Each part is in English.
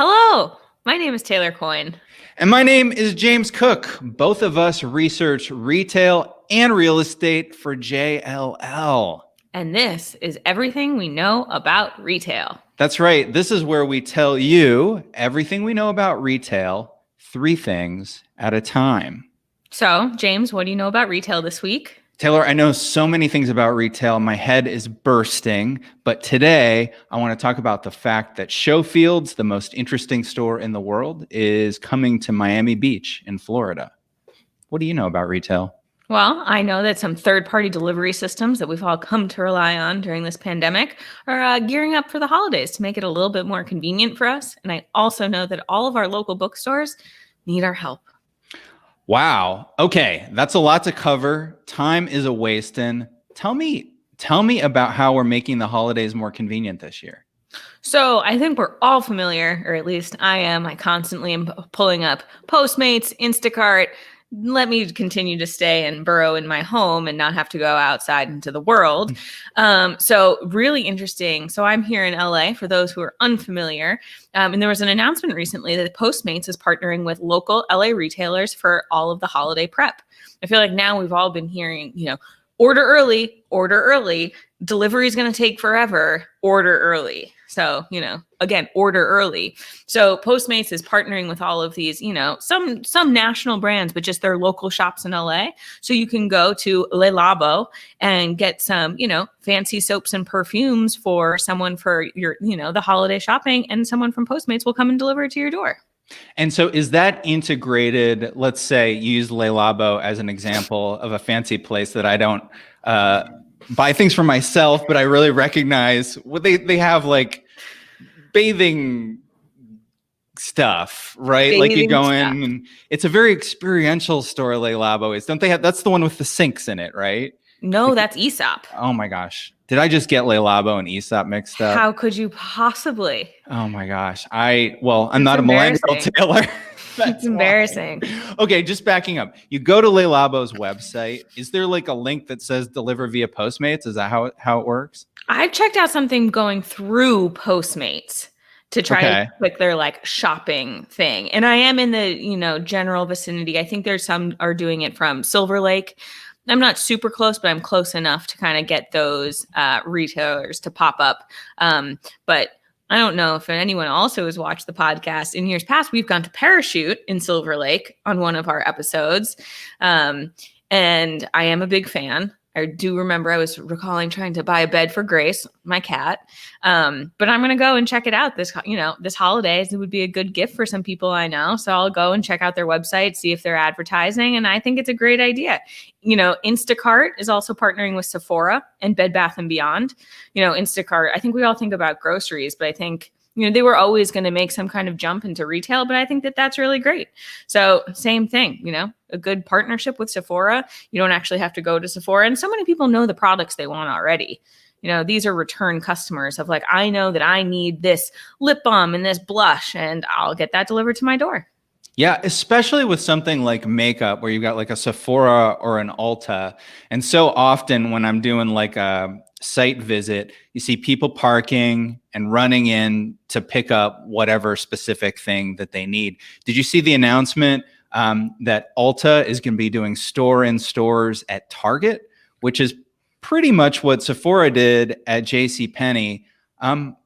Hello, my name is Taylor Coyne. And my name is James Cook. Both of us research retail and real estate for JLL. And this is everything we know about retail. That's right. This is where we tell you everything we know about retail, 3 things at a time. So, James, what do you know about retail this week? Taylor, I know so many things about retail. My head is bursting. But today, I want to talk about the fact that Showfield's, the most interesting store in the world, is coming to Miami Beach in Florida. What do you know about retail? Well, I know that some third-party delivery systems that we've all come to rely on during this pandemic are gearing up for the holidays to make it a little bit more convenient for us. And I also know that all of our local bookstores need our help. Wow. Okay, that's a lot to cover. Time is a wasting. Tell me about how we're making the holidays more convenient this year. So I think we're all familiar, or at least I am. I constantly am pulling up Postmates, Instacart. Let me continue to stay and burrow in my home and not have to go outside into the world. So really interesting. So I'm here in LA for those who are unfamiliar. And there was an announcement recently that Postmates is partnering with local LA retailers for all of the holiday prep. I feel like now we've all been hearing, order early, delivery is going to take forever, order early. So, again, order early. So Postmates is partnering with all of these, some national brands, but just their local shops in LA. So you can go to Le Labo and get some, fancy soaps and perfumes for someone for your, the holiday shopping, and someone from Postmates will come and deliver it to your door. And so is that integrated? Let's say you use Le Labo as an example of a fancy place that I don't buy things for myself, but I really recognize what they have, like bathing stuff, right? Bathing like you go stuff. in and it's a very experiential store. Le Labo is, don't they have, that's the one with the sinks in it, right? No, that's Aesop. Oh my gosh. Did I just get Le Labo and Aesop mixed up? How could you possibly? Oh my gosh. I'm not a millennial, Taylor. That's embarrassing. Okay, just backing up. You go to Le Labo's website. Is there like a link that says deliver via Postmates? Is that how it works? I've checked out something going through Postmates to try to click their like shopping thing. And I am in the, general vicinity. I think there's some are doing it from Silver Lake. I'm not super close, but I'm close enough to kind of get those retailers to pop up. But I don't know if anyone also has watched the podcast. In years past, we've gone to Parachute in Silver Lake on one of our episodes. And I am a big fan. I do remember I was recalling trying to buy a bed for Grace, my cat. But I'm going to go and check it out this holidays. It would be a good gift for some people I know. So I'll go and check out their website, see if they're advertising. And I think it's a great idea. Instacart is also partnering with Sephora and Bed Bath & Beyond. Instacart, I think we all think about groceries, but I think they were always going to make some kind of jump into retail, but I think that that's really great. So same thing, a good partnership with Sephora. You don't actually have to go to Sephora. And so many people know the products they want already. These are return customers of like, I know that I need this lip balm and this blush, and I'll get that delivered to my door. Yeah, especially with something like makeup where you've got like a Sephora or an Ulta. And so often when I'm doing like a site visit, you see people parking and running in to pick up whatever specific thing that they need. Did you see the announcement that Ulta is going to be doing store-in-stores at Target, which is pretty much what Sephora did at JCPenney?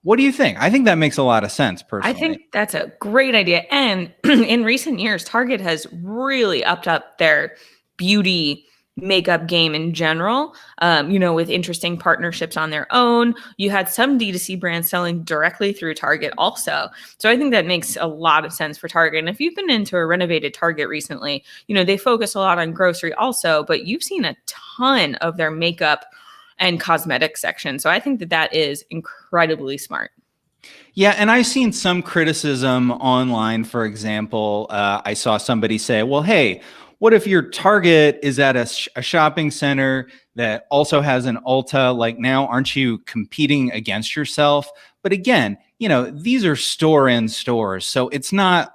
What do you think? I think that makes a lot of sense, personally. I think that's a great idea. And in recent years, Target has really upped up their beauty makeup game in general, with interesting partnerships on their own. You had some D2C brands selling directly through Target also. So I think that makes a lot of sense for Target. And if you've been into a renovated Target recently, they focus a lot on grocery also, but you've seen a ton of their makeup and cosmetic section. So I think that that is incredibly smart. Yeah, and I've seen some criticism online. For example, I saw somebody say, well, hey, what if your Target is at a shopping center that also has an Ulta? Like, now, aren't you competing against yourself? But again, these are store-in stores. So it's not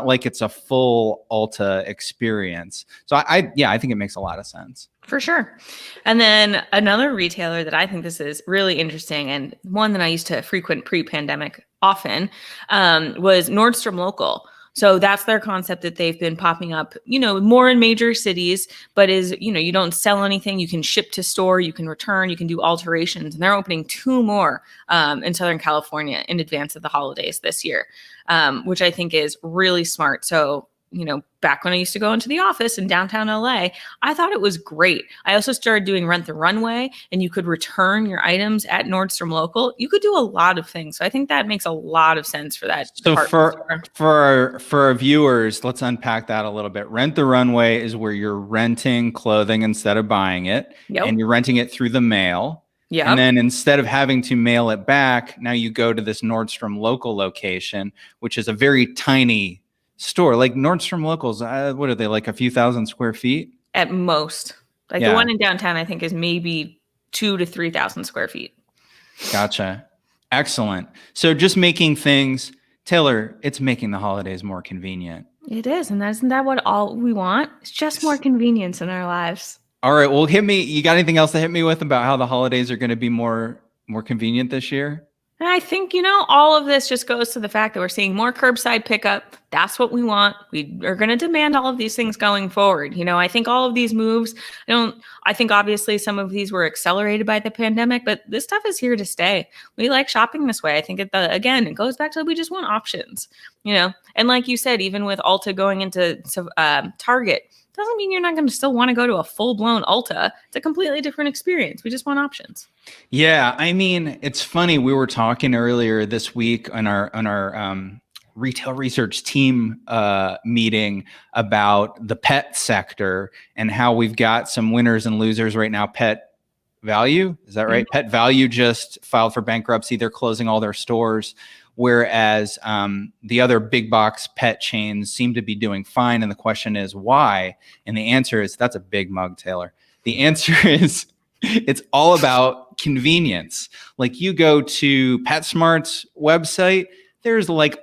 like it's a full Ulta experience. So I think it makes a lot of sense. For sure. And then another retailer that I think this is really interesting, and one that I used to frequent pre-pandemic often, was Nordstrom Local. So that's their concept that they've been popping up, more in major cities, but you don't sell anything. You can ship to store, you can return, you can do alterations. And they're opening 2 more in Southern California in advance of the holidays this year, which I think is really smart. So, back when I used to go into the office in downtown LA, I thought it was great. I also started doing Rent the Runway, and you could return your items at Nordstrom Local. You could do a lot of things. So I think that makes a lot of sense for that. So for our viewers, let's unpack that a little bit. Rent the Runway is where you're renting clothing instead of buying it, and you're renting it through the mail. Yeah. And then instead of having to mail it back, now you go to this Nordstrom Local location, which is a very tiny store. Like Nordstrom Locals, what are they, like a few thousand square feet at most? Like the one in downtown, I think, is maybe 2,000 to 3,000 square feet. Gotcha. Excellent. So just making things, Taylor, it's making the holidays more convenient. It is. And isn't that what all we want? It's just more convenience in our lives. All right. Well, hit me. You got anything else to hit me with about how the holidays are going to be more convenient this year? And I think, all of this just goes to the fact that we're seeing more curbside pickup. That's what we want. We are going to demand all of these things going forward. I think all of these moves, I think obviously some of these were accelerated by the pandemic, but this stuff is here to stay. We like shopping this way. I think again, it goes back to we just want options, and like you said, even with Ulta going into Target, doesn't mean you're not going to still want to go to a full-blown Ulta. It's a completely different experience. We just want options. Yeah, I mean, it's funny. We were talking earlier this week on our retail research team meeting about the pet sector and how we've got some winners and losers right now. Pet Value, is that right? Mm-hmm. Pet Value just filed for bankruptcy. They're closing all their stores. Whereas the other big box pet chains seem to be doing fine. And the question is why? And the answer is, that's a big mug, Taylor. The answer is it's all about convenience. Like you go to PetSmart's website, there's like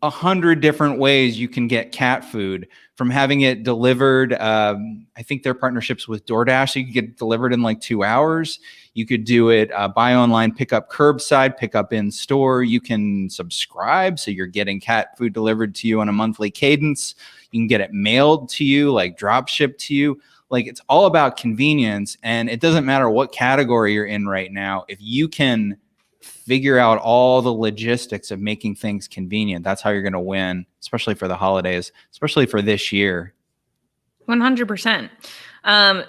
100 different ways you can get cat food, from having it delivered. I think their partnerships with DoorDash, so you can get it delivered in like 2 hours. You could do it buy online, pick up curbside, pick up in store. You can subscribe, so you're getting cat food delivered to you on a monthly cadence. You can get it mailed to you, like drop shipped to you. Like, it's all about convenience, and it doesn't matter what category you're in right now. If you can figure out all the logistics of making things convenient, that's how you're going to win, especially for the holidays, especially for this year. 100%.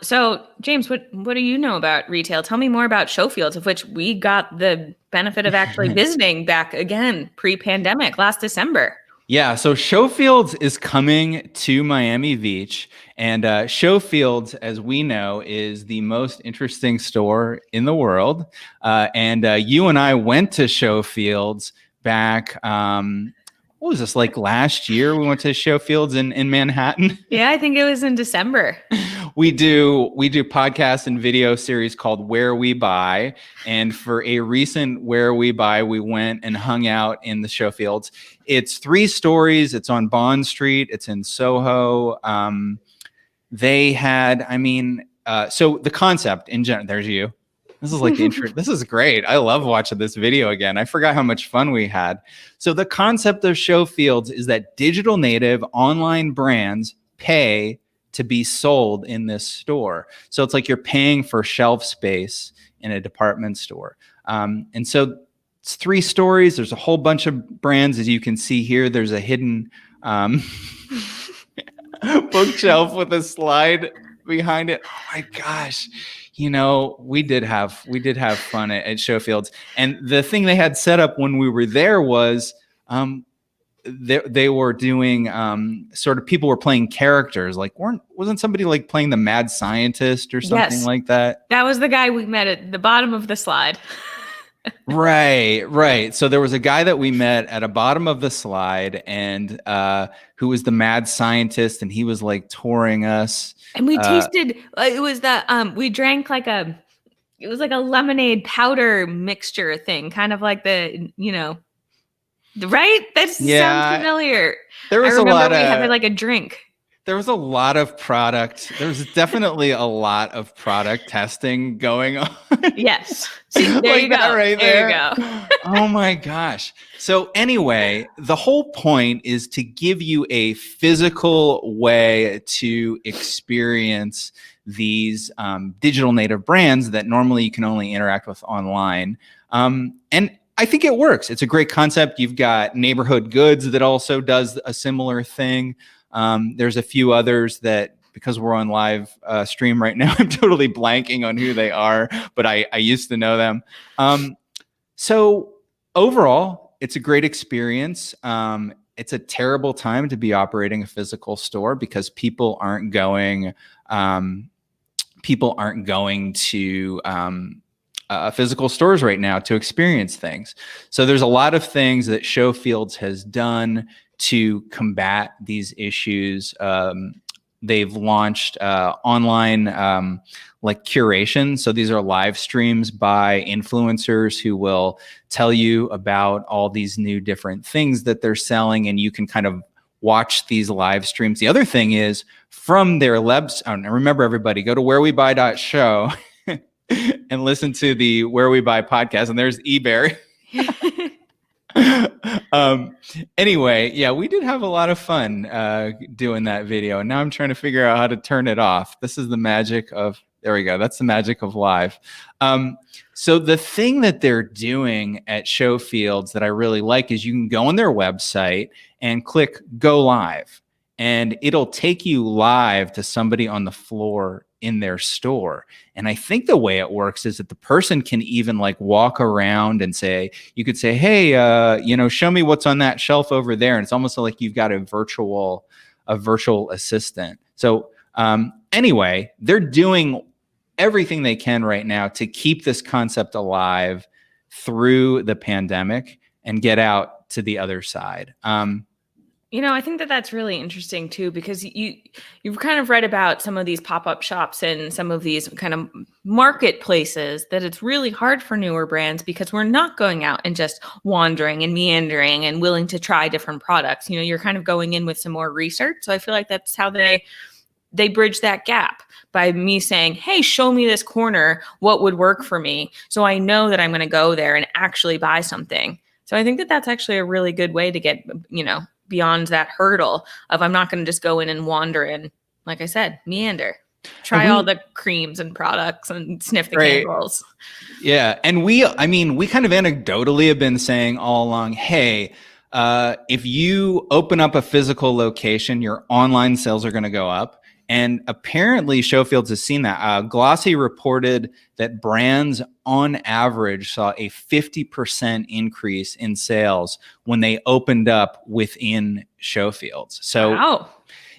So James, what do you know about retail? Tell me more about Showfields, of which we got the benefit of actually visiting back again pre-pandemic last December. Yeah, so Showfields is coming to Miami Beach, and Showfields, as we know, is the most interesting store in the world. And you and I went to Showfields back, what was this, like last year? We went to Showfields in Manhattan. Yeah, I think it was in December. We do podcast and video series called Where We Buy. And for a recent Where We Buy, we went and hung out in the Showfields. It's 3 stories. It's on Bond Street. It's in Soho. They had, so the concept in general, there's you. This is like the intro. This is great. I love watching this video again. I forgot how much fun we had. So the concept of Showfields is that digital native online brands pay to be sold in this store. So it's like you're paying for shelf space in a department store. And so it's 3 stories. There's a whole bunch of brands. As you can see here, there's a hidden bookshelf with a slide behind it. Oh my gosh. We did have fun at Showfields. And the thing they had set up when we were there was they were doing sort of, people were playing characters. Like, wasn't somebody like playing the mad scientist or something like that? That was the guy we met at the bottom of the slide. Right. So there was a guy that we met at the bottom of the slide, and who was the mad scientist, and he was like touring us. And we tasted, it was that we drank it was like a lemonade powder mixture thing, kind of like the, right? That sounds familiar. There was I remember we had like a drink. There was a lot of product. There was definitely a lot of product testing going on. Yes. See, there Like you that go. right There you there. go. Oh my gosh. So anyway, the whole point is to give you a physical way to experience these digital native brands that normally you can only interact with online. And I think it works. It's a great concept. You've got Neighborhood Goods that also does a similar thing. There's a few others that, because we're on live stream right now, I'm totally blanking on who they are, but I used to know them. So overall, it's a great experience. It's a terrible time to be operating a physical store because people aren't going to physical stores right now to experience things. So there's a lot of things that Showfields has done to combat these issues. They've launched online like curation. So these are live streams by influencers who will tell you about all these new different things that they're selling, and you can kind of watch these live streams. The other thing is from their website, remember everybody, go to wherewebuy.show and listen to the Where We Buy podcast. And there's eBay. Anyway, yeah, we did have a lot of fun doing that video. And now I'm trying to figure out how to turn it off. This is the magic of, there we go. That's the magic of live. So the thing that they're doing at Showfields that I really like is you can go on their website and click go live, and it'll take you live to somebody on the floor in their store. And I think the way it works is that the person can even like walk around and say, you could say, hey, show me what's on that shelf over there. And it's almost like you've got a virtual assistant. So anyway, they're doing everything they can right now to keep this concept alive through the pandemic and get out to the other side. I think that that's really interesting too, because you've kind of read about some of these pop-up shops and some of these kind of marketplaces that it's really hard for newer brands because we're not going out and just wandering and meandering and willing to try different products. You're kind of going in with some more research. So I feel like that's how they bridge that gap by me saying, hey, show me this corner, what would work for me? So I know that I'm going to go there and actually buy something. So I think that that's actually a really good way to get, beyond that hurdle of I'm not going to just go in and wander and, like I said, meander, try all the creams and products and sniff the candles. Yeah. And we kind of anecdotally have been saying all along, hey, if you open up a physical location, your online sales are going to go up. And apparently Showfields has seen that. Glossy reported that brands on average saw a 50% increase in sales when they opened up within Showfields. So wow.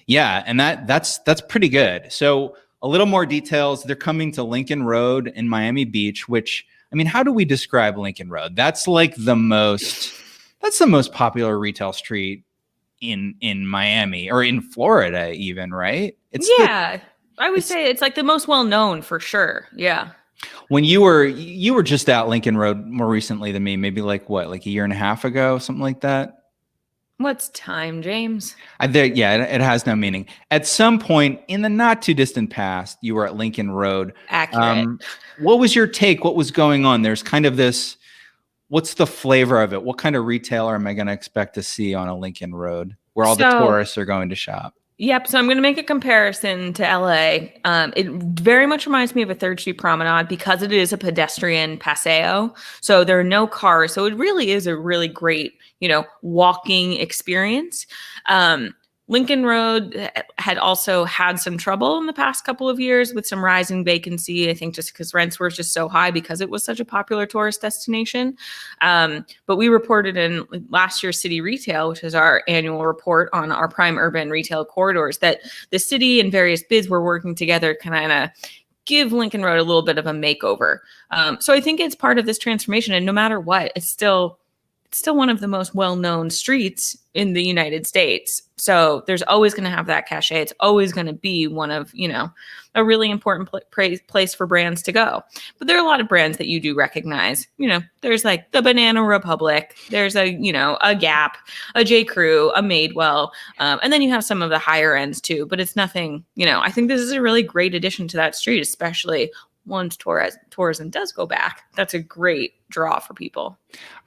Yeah, and that's pretty good. So a little more details. They're coming to Lincoln Road in Miami Beach, which, how do we describe Lincoln Road? That's like the most popular retail street in Miami or in Florida even, right? I would say it's like the most well-known for sure. Yeah. When you were just at Lincoln Road more recently than me, maybe like a year and a half ago, something like that. What's time, James? It has no meaning. At some point in the not too distant past, you were at Lincoln Road. Accurate. What was your take? What was going on? There's kind of this, what's the flavor of it? What kind of retailer am I going to expect to see on a Lincoln Road where all the tourists are going to shop? Yep. So I'm going to make a comparison to LA. It very much reminds me of a 3rd Street Promenade because it is a pedestrian paseo. So there are no cars. So it really is a really great, walking experience. Lincoln Road had also had some trouble in the past couple of years with some rising vacancy, I think just because rents were just so high because it was such a popular tourist destination. But we reported in last year's City Retail, which is our annual report on our prime urban retail corridors, that the city and various bids were working together kind of give Lincoln Road a little bit of a makeover. So I think it's part of this transformation. And no matter what, it's still still one of the most well-known streets in the United States. So there's always going to have that cachet. It's always going to be one of, a really important place for brands to go. But there are a lot of brands that you do recognize. There's like the Banana Republic. There's a Gap, a J. Crew, a Madewell. And then you have some of the higher ends too. But it's nothing, I think this is a really great addition to that street, especially once tourism does go back. That's a great draw for people.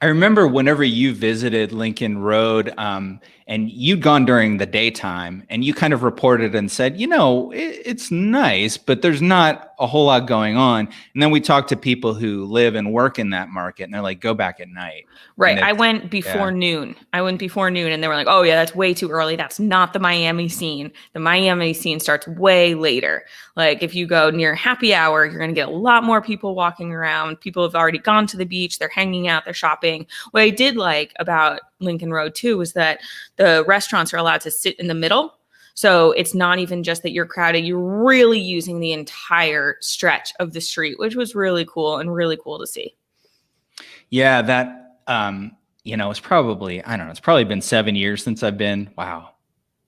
I remember whenever you visited Lincoln Road, and you'd gone during the daytime, and you kind of reported and said, it's nice, but there's not a whole lot going on. And then we talked to people who live and work in that market, and they're like, go back at night. Right. I went before noon. And they were like, oh yeah, that's way too early. That's not the Miami scene. The Miami scene starts way later. Like if you go near happy hour, you're going to get a lot more people walking around. People have already gone to the beach. They're hanging out. They're shopping. What I did like about Lincoln Road too was that the restaurants are allowed to sit in the middle. So it's not even just that you're crowded. You're really using the entire stretch of the street, which was really cool and really cool to see. Yeah, that, it's probably, I don't know, it's probably been 7 years since I've been, wow.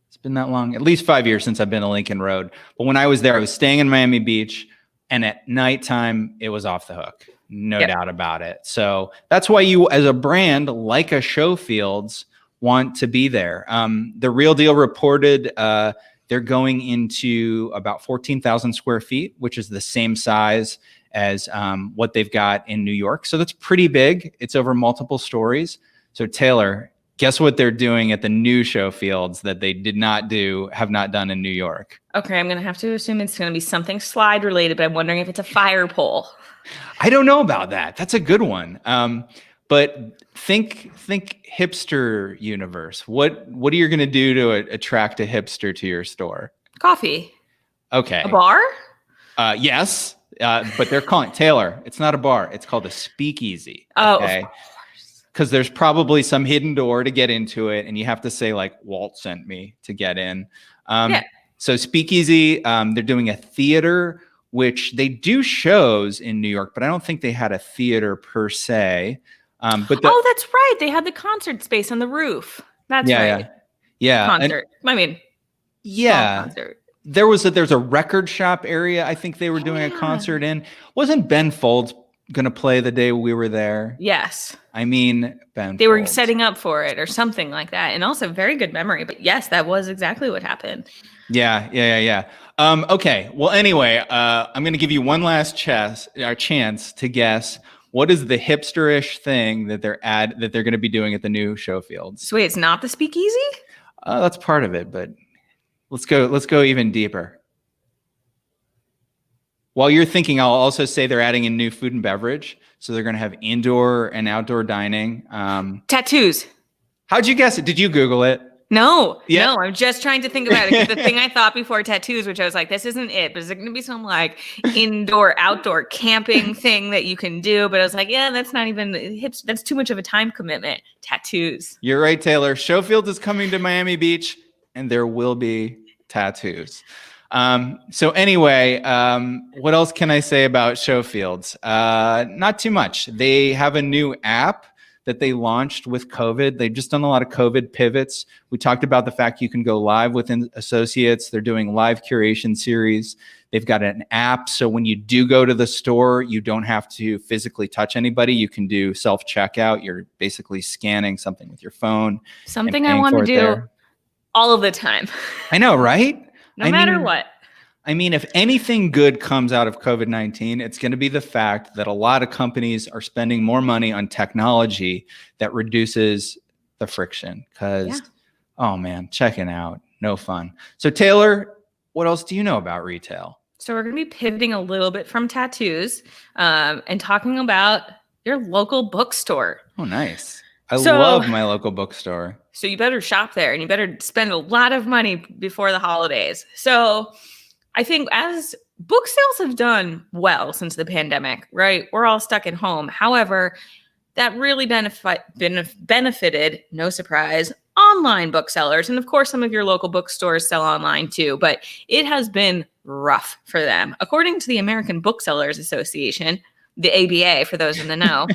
It's been that long, at least 5 years since I've been to Lincoln Road. But when I was there, I was staying in Miami Beach, and at nighttime, it was off the hook. No doubt about it. So that's why you, as a brand like a Showfields, want to be there. The Real Deal reported they're going into about 14,000 square feet, which is the same size as what they've got in New York. So that's pretty big. It's over multiple stories. So Taylor, guess what they're doing at the new Showfields that they have not done in New York? Okay, I'm going to have to assume it's going to be something slide related, but I'm wondering if it's a fire pole. I don't know about that. That's a good one. But think hipster universe. What are you going to do to attract a hipster to your store? Coffee. Okay. A bar? Yes. But they're calling Taylor. It's not a bar. It's called a speakeasy. Okay? Oh, of course. Because there's probably some hidden door to get into it, and you have to say like Walt sent me to get in. So speakeasy. They're doing a theater, which they do shows in New York, but I don't think they had a theater per se. But that's right. They had the concert space on the roof. That's right. Yeah. Concert. Concert. There's a record shop area. I think they were doing a concert in. Wasn't Ben Folds going to play the day we were there? Yes. I mean, Ben. They were setting up for it or something like that. And also very good memory. But yes, that was exactly what happened. Yeah. Okay. Well, anyway, I'm going to give you one last chance to guess. What is the hipsterish thing that they're going to be doing at the new Showfields? So wait, it's not the speakeasy? That's part of it, but let's go even deeper. While you're thinking, I'll also say they're adding in new food and beverage. So they're going to have indoor and outdoor dining. Tattoos. How'd you guess it? Did you Google it? No, I'm just trying to think about it. The thing I thought before tattoos, which I was like, this isn't it, but is it going to be some like indoor, outdoor camping thing that you can do? But I was like, yeah, that's not even hips. That's too much of a time commitment. Tattoos. You're right, Taylor. Showfields is coming to Miami Beach, and there will be tattoos. So anyway, what else can I say about Showfields? Not too much. They have a new app that they launched with COVID. They've just done a lot of COVID pivots. We talked about the fact you can go live within associates. They're doing live curation series. They've got an app. So when you do go to the store, you don't have to physically touch anybody. You can do self-checkout. You're basically scanning something with your phone. Something I want to do all of the time. I know, right? No matter what. I mean, if anything good comes out of COVID-19, it's going to be the fact that a lot of companies are spending more money on technology that reduces the friction. Because, oh man, checking out, no fun. So Taylor, what else do you know about retail? So we're going to be pivoting a little bit from tattoos and talking about your local bookstore. Oh, nice. I love my local bookstore. So you better shop there and you better spend a lot of money before the holidays. So I think as book sales have done well since the pandemic, right? We're all stuck at home. However, that really benefited, no surprise, online booksellers. And of course, some of your local bookstores sell online too, but it has been rough for them. According to the American Booksellers Association, the ABA for those in the know.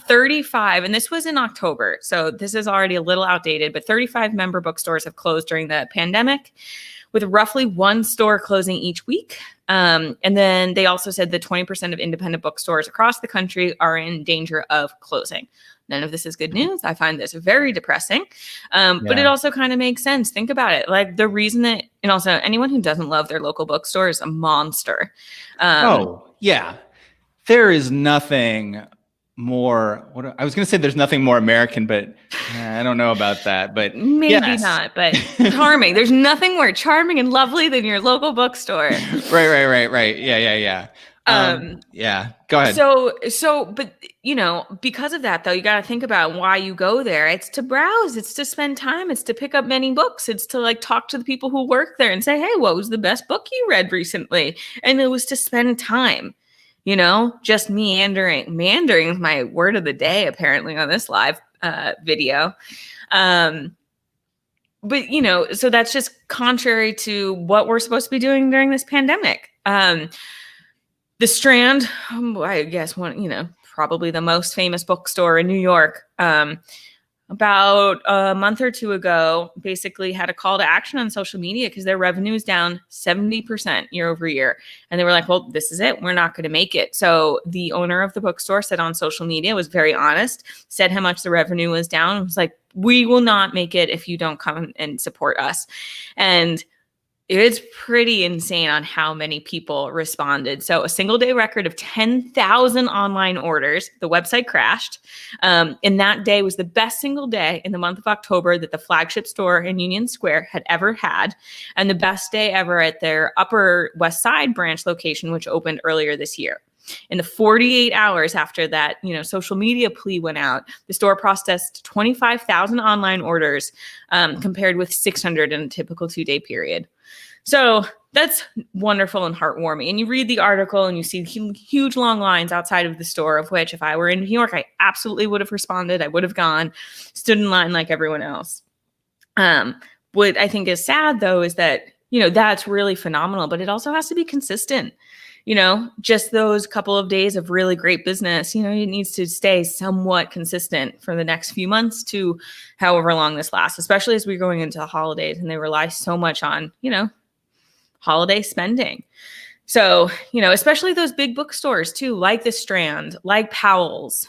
35, and this was in October, so this is already a little outdated, but 35 member bookstores have closed during the pandemic, with roughly one store closing each week. And then they also said that 20% of independent bookstores across the country are in danger of closing. None of this is good news. I find this very depressing. But it also kind of makes sense. Think about it. Like the reason that, and also anyone who doesn't love their local bookstore is a monster. Oh, yeah. There is nothing more, I was going to say there's nothing more American, but I don't know about that. But maybe not, but charming. There's nothing more charming and lovely than your local bookstore. Right. Yeah. Yeah, go ahead. So, but you know, because of that though, you got to think about why you go there. It's to browse, it's to spend time, it's to pick up many books, it's to like talk to the people who work there and say, hey, what was the best book you read recently? And it was to spend time, you know, just meandering is my word of the day apparently on this live video. But you know, so that's just contrary to what we're supposed to be doing during this pandemic. The Strand, I guess one, you know, probably the most famous bookstore in New York, about a month or two ago, basically had a call to action on social media because their revenue is down 70% year over year. And they were like, well, this is it. We're not going to make it. So the owner of the bookstore said on social media, was very honest, said how much the revenue was down. It was like, we will not make it if you don't come and support us. And it's pretty insane on how many people responded. So a single day record of 10,000 online orders. The website crashed. And that day was the best single day in the month of October that the flagship store in Union Square had ever had. And the best day ever at their Upper West Side branch location, which opened earlier this year. In the 48 hours after that, you know, social media plea went out, the store processed 25,000 online orders, compared with 600 in a typical 2-day period. So that's wonderful and heartwarming. And you read the article and you see huge long lines outside of the store, of which if I were in New York, I absolutely would have responded. I would have gone, stood in line like everyone else. What I think is sad, though, is that, you know, that's really phenomenal, but it also has to be consistent. You know, just those couple of days of really great business, you know, it needs to stay somewhat consistent for the next few months to however long this lasts, especially as we're going into the holidays and they rely so much on, you know, holiday spending. So, you know, especially those big bookstores too, like the Strand, like Powell's.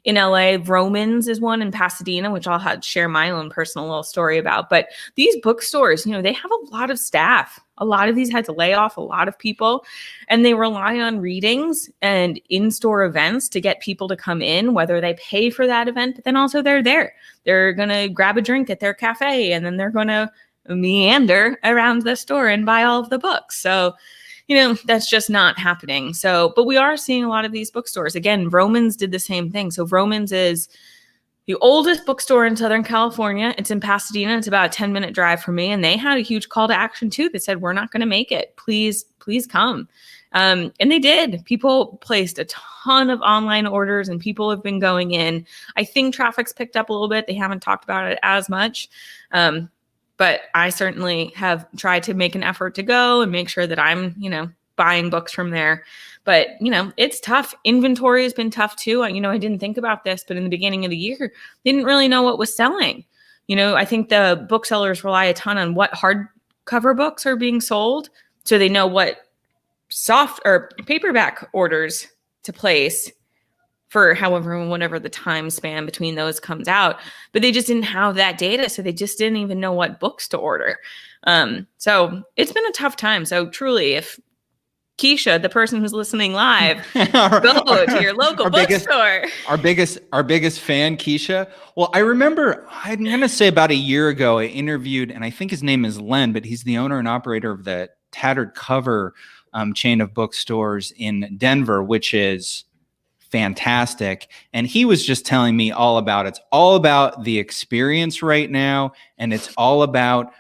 In LA, Vroman's is one in Pasadena, which I'll have to share my own personal little story about. But these bookstores, you know, they have a lot of staff. A lot of these had to lay off a lot of people, and they rely on readings and in-store events to get people to come in, whether they pay for that event, but then also they're there. They're going to grab a drink at their cafe, and then they're going to meander around the store and buy all of the books. So, you know, that's just not happening. So, but we are seeing a lot of these bookstores. Again, Vroman's did the same thing. So Vroman's is the oldest bookstore in Southern California. It's in Pasadena. It's about a 10-minute drive from me. And they had a huge call to action too that said, we're not going to make it. Please come. And they did. People placed a ton of online orders and people have been going in. I think traffic's picked up a little bit. They haven't talked about it as much. But I certainly have tried to make an effort to go and make sure that I'm, you know, buying books from there. But, you know, it's tough. Inventory has been tough too. You know, I didn't think about this, but in the beginning of the year, they didn't really know what was selling. You know, I think the booksellers rely a ton on what hardcover books are being sold. So they know what soft or paperback orders to place for whenever the time span between those comes out. But they just didn't have that data. So they just didn't even know what books to order. So it's been a tough time. So truly, if Keisha, the person who's listening live, go to your local bookstore. Our biggest fan, Keisha. Well, I remember, I'm going to say about a year ago, I interviewed, and I think his name is Len, but he's the owner and operator of the Tattered Cover chain of bookstores in Denver, which is fantastic. And he was just telling me all about it's all about the experience right now. And it's all about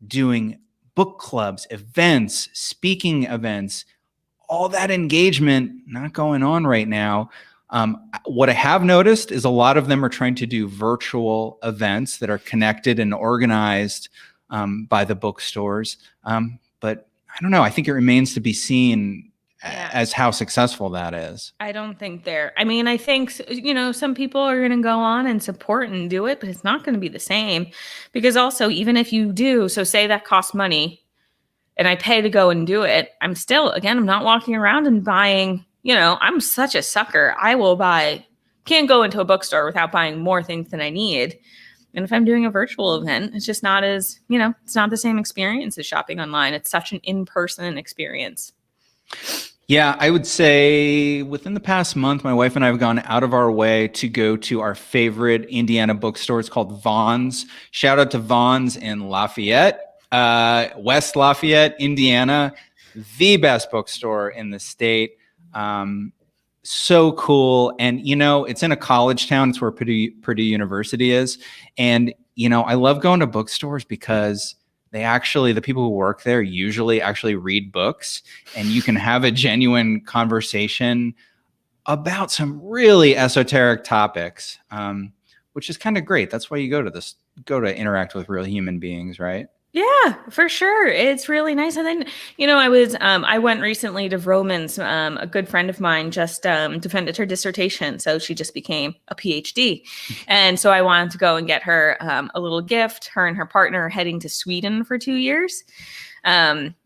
doing book clubs, events, speaking events, all that engagement not going on right now. What I have noticed is a lot of them are trying to do virtual events that are connected and organized by the bookstores. But I don't know. I think it remains to be seen Yeah. as how successful that is. I don't think I mean, I think, some people are going to go on and support and do it, but it's not going to be the same because also, even if you do, so say that costs money and I pay to go and do it, I'm still, again, I'm not walking around and buying, I'm such a sucker. Can't go into a bookstore without buying more things than I need. And if I'm doing a virtual event, it's just not as, it's not the same experience as shopping online. It's such an in-person experience. Yeah, I would say within the past month, my wife and I have gone out of our way to go to our favorite Indiana bookstore. It's called Vaughn's. Shout out to Vaughn's in Lafayette, West Lafayette, Indiana, the best bookstore in the state. So cool. And, it's in a college town. It's where Purdue University is. And, I love going to bookstores because the people who work there usually actually read books, and you can have a genuine conversation about some really esoteric topics, which is kind of great. That's why you go to interact with real human beings, right? Yeah, for sure. It's really nice. And then, I went recently to Vroman's. A good friend of mine just defended her dissertation. So she just became a PhD. And so I wanted to go and get her a little gift. Her and her partner are heading to Sweden for 2 years,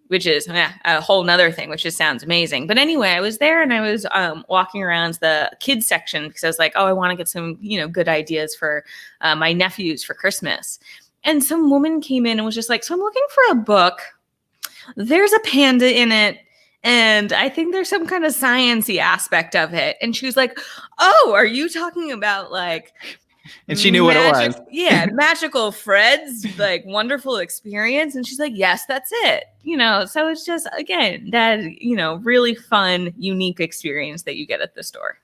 which is a whole nother thing, which just sounds amazing. But anyway, I was there and I was walking around the kids section because I was like, oh, I want to get some, good ideas for my nephews for Christmas. And some woman came in and was just like, so I'm looking for a book. There's a panda in it. And I think there's some kind of science-y aspect of it. And she was like, oh, are you talking about like... And she knew what it was. Yeah, magical Fred's like wonderful experience. And she's like, yes, that's it. So it's just, again, that, really fun, unique experience that you get at the store.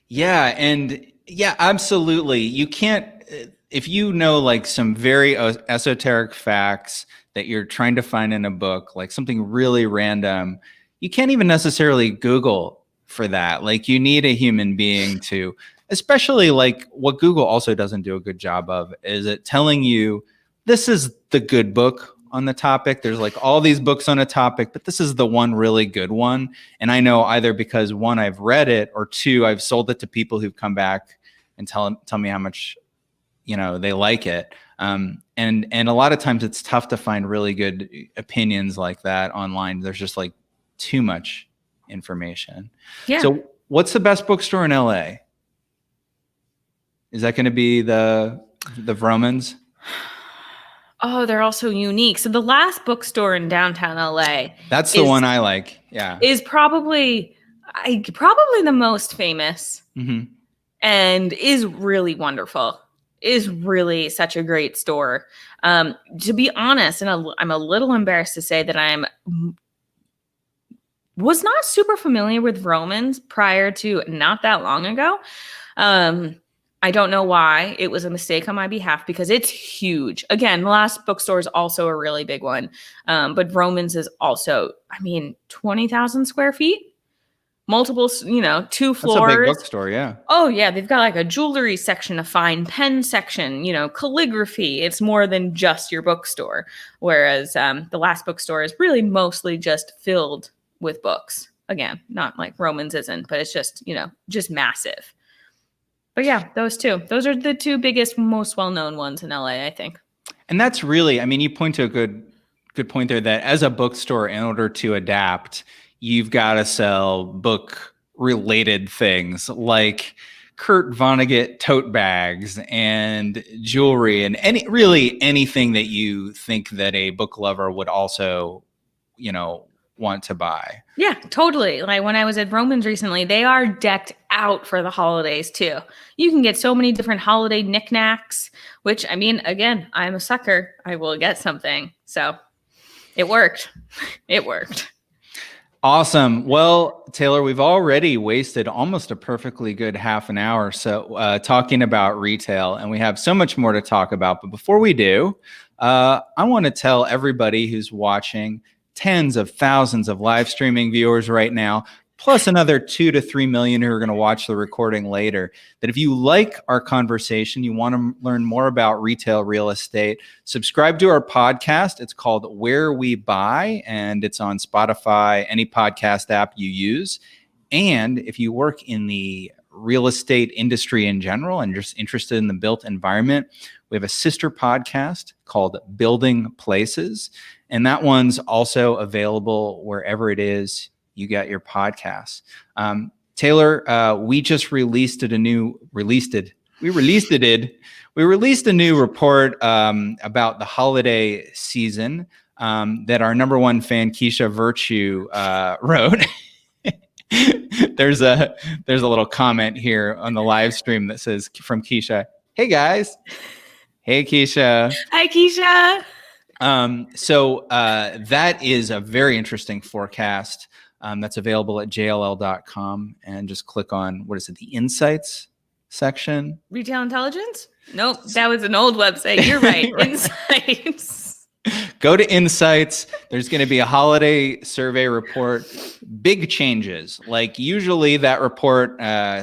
Yeah. And yeah, absolutely. You can't... If you know like some very esoteric facts that you're trying to find in a book, like something really random, you can't even necessarily Google for that. Like you need a human being to, especially like what Google also doesn't do a good job of is it telling you this is the good book on the topic. There's like all these books on a topic, but this is the one really good one. And I know either because one, I've read it, or two, I've sold it to people who've come back and tell me how much they like it. And a lot of times it's tough to find really good opinions like that online. There's just like too much information. Yeah. So what's the best bookstore in LA? Is that going to be the Vroman's? Oh, they're also unique. So the last bookstore in downtown LA. That's the one I like. Yeah. Is probably the most famous, and is really wonderful. Is really such a great store. To be honest, and I'm a little embarrassed to say that was not super familiar with Vroman's prior to not that long ago. I don't know why. It was a mistake on my behalf because it's huge. Again, the last bookstore is also a really big one. But Vroman's is also, 20,000 square feet. Multiple, 2 floors. That's a big bookstore, yeah. Oh, yeah. They've got like a jewelry section, a fine pen section, calligraphy. It's more than just your bookstore. Whereas the last bookstore is really mostly just filled with books. Again, not like Vroman's isn't, but it's just, just massive. But yeah, those two. Those are the two biggest, most well-known ones in LA, I think. And that's really, you point to a good point there that as a bookstore, in order to adapt, you've got to sell book-related things like Kurt Vonnegut tote bags and jewelry and anything that you think that a book lover would also, want to buy. Yeah, totally. Like when I was at Vroman's recently, they are decked out for the holidays too. You can get so many different holiday knickknacks, which again, I'm a sucker. I will get something. So it worked. It worked. Awesome. Well, Taylor, we've already wasted almost a perfectly good half an hour talking about retail, and we have so much more to talk about. But before we do, I want to tell everybody who's watching, tens of thousands of live streaming viewers right now, plus another 2 to 3 million who are going to watch the recording later, that if you like our conversation, you want to learn more about retail real estate, subscribe to our podcast. It's called Where We Buy, and it's on Spotify, any podcast app you use. And if you work in the real estate industry in general and just interested in the built environment, we have a sister podcast called Building Places, and that one's also available wherever it is you get your podcasts. Taylor, we just released a new report about the holiday season that our number one fan, Keisha Virtue, wrote. There's a little comment here on the live stream that says from Keisha, "Hey guys." Hey Keisha. Hi Keisha. So that is a very interesting forecast that's available at jll.com, and just click on, what is it, the Insights section? Retail Intelligence? Nope, that was an old website. You're right. Right. Insights. Go to Insights. There's going to be a holiday survey report. Big changes. Like usually that report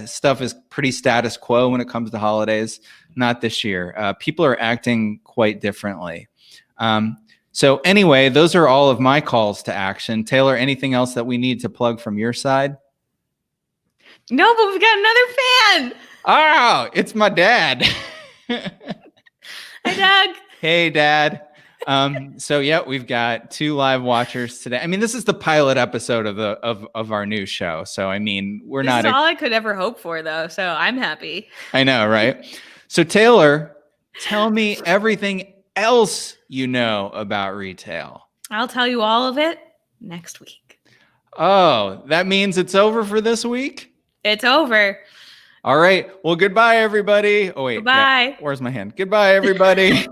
stuff is pretty status quo when it comes to holidays. Not this year. People are acting quite differently. So anyway, those are all of my calls to action. Taylor, anything else that we need to plug from your side? No, but we've got another fan. Oh, it's my dad. Hi, Doug. Hey, Dad. So yeah, we've got 2 live watchers today. I mean, this is the pilot episode of our new show. So I mean, This is all I could ever hope for, though. So I'm happy. I know, right? So Taylor, tell me everything else you know about retail. I'll tell you all of it next week. Oh, that means it's over for this week? It's over. All right. Well, goodbye, everybody. Oh, wait. Goodbye. Yeah. Where's my hand? Goodbye, everybody.